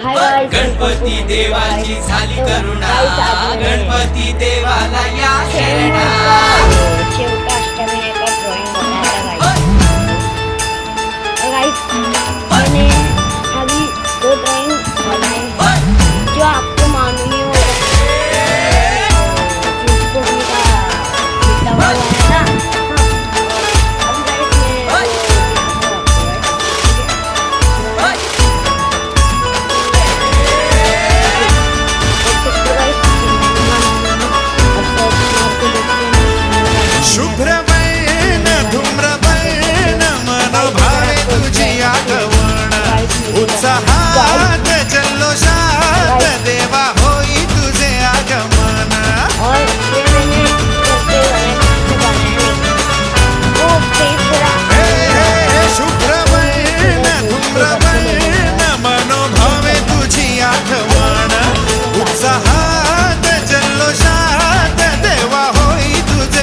गणपती देवाची झाली करुणा, गणपती देवाला या शरणा. शेवटा अष्टमी का ड्रॉइंग बनाया गाइस. मैंने अभी 2 ड्राइंग बनाए हैं जो आपको मालूम ही होगा. जिसको उनका लिखा हुआ है ना. शुभ्रवर्ण धूम्रवर्ण मन भावे तुझी आगमन उत्साहात